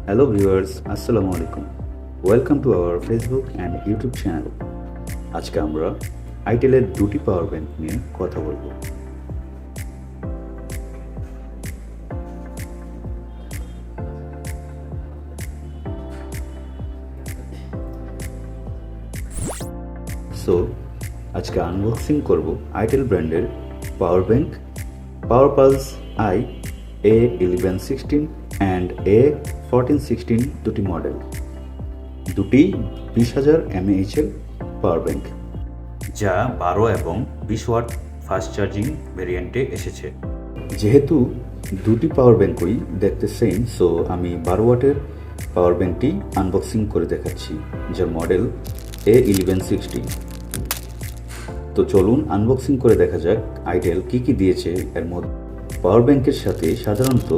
Hello viewers, Assalamu alaikum. Welcome to our Facebook and YouTube channel. আজকে আমরা আইটেলের দুটি power bank নিয়ে কথা বলবো। সো আজকে আনবক্সিং করব আইটেল ব্র্যান্ডের power bank PowerPulse A1116 and A1416 দুটি মডেল, দুটি 20000 mAh পাওয়ার ব্যাংক, যা 12 এবং 20 ওয়াট ফাস্ট চার্জিং ভেরিয়েন্টে এসেছে। যেহেতু দুটি পাওয়ার ব্যাংকই দেখতে সেম, সো আমি 12 ওয়াটের পাওয়ার ব্যাংকটি আনবক্সিং করে দেখাচ্ছি, যার মডেল A1160। তো চলুন আনবক্সিং করে দেখা যাক আইটেল কি কি দিয়েছে এর মধ্যে। পাওয়ার ব্যাংকের সাথে সাধারণত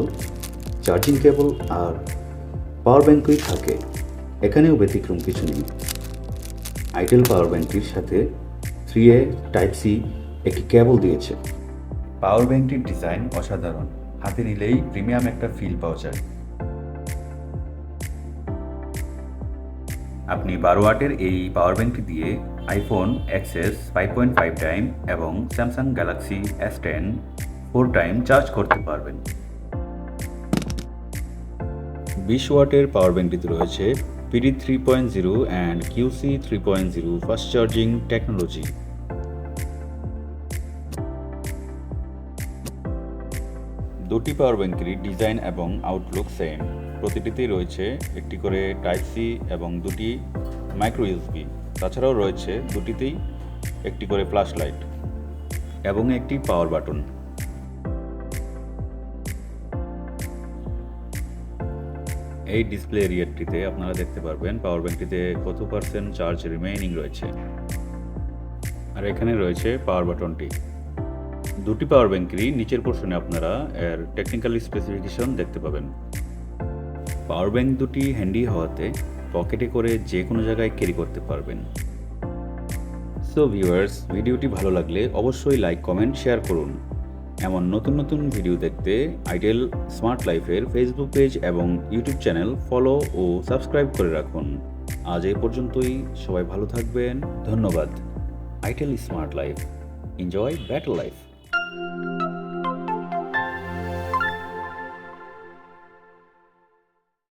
চার্জিং কেবল আর পাওয়ার ব্যাংকই থাকে, এখানেও ব্যতিক্রম কিছু নেই। আইটেল পাওয়ার ব্যাংকটির সাথে 3A টাইপ সি একটি কেবল দিয়েছে। পাওয়ার ব্যাংকটির ডিজাইন অসাধারণ, হাতে নিলেই প্রিমিয়াম একটা ফিল পাওয়া যায়। আপনি 12 ওয়াটের এই পাওয়ার ব্যাংকটি দিয়ে আইফোন XS 5.5 টাইম এবং Samsung Galaxy S10 4 time charge করতে পারবেন। 20 ওয়াটের পাওয়ার ব্যাংকটিতে রয়েছে PD 3.0 and QC 3.0 fast charging technology. দুটি পাওয়ার ব্যাংকেরই ডিজাইন এবং আউটলুক সেম। প্রতিটিতেই রয়েছে একটি করে টাইপ সি এবং দুটি মাইক্রো ইউএসবি। তাছাড়াও রয়েছে দুটিতেই একটি করে ফ্ল্যাশ লাইট এবং একটি পাওয়ার বাটন। এই ডিসপ্লে এরিয়াটিতে আপনারা দেখতে পারবেন পাওয়ার ব্যাংকটিতে কত পার্সেন্ট চার্জ রিমেইনিং রয়েছে, আর এখানে রয়েছে পাওয়ার বাটনটি। দুটি পাওয়ার ব্যাংকেরই নিচের পোর্শনে আপনারা এর টেকনিক্যাল স্পেসিফিকেশন দেখতে পাবেন। পাওয়ার ব্যাংক দুটি হ্যান্ডি হওয়াতে পকেটে করে যে কোনো জায়গায় ক্যারি করতে পারবেন। সো ভিউয়ার্স, ভিডিওটি ভালো লাগলে অবশ্যই লাইক, কমেন্ট, শেয়ার করুন। এমন নতুন নতুন ভিডিও দেখতে আইটেল স্মার্ট লাইফের ফেসবুক পেজ এবং ইউটিউব চ্যানেল ফলো ও সাবস্ক্রাইব করে রাখুন। আজ এই পর্যন্তই, সবাই ভালো থাকবেন, ধন্যবাদ। Itel smart life, enjoy better life.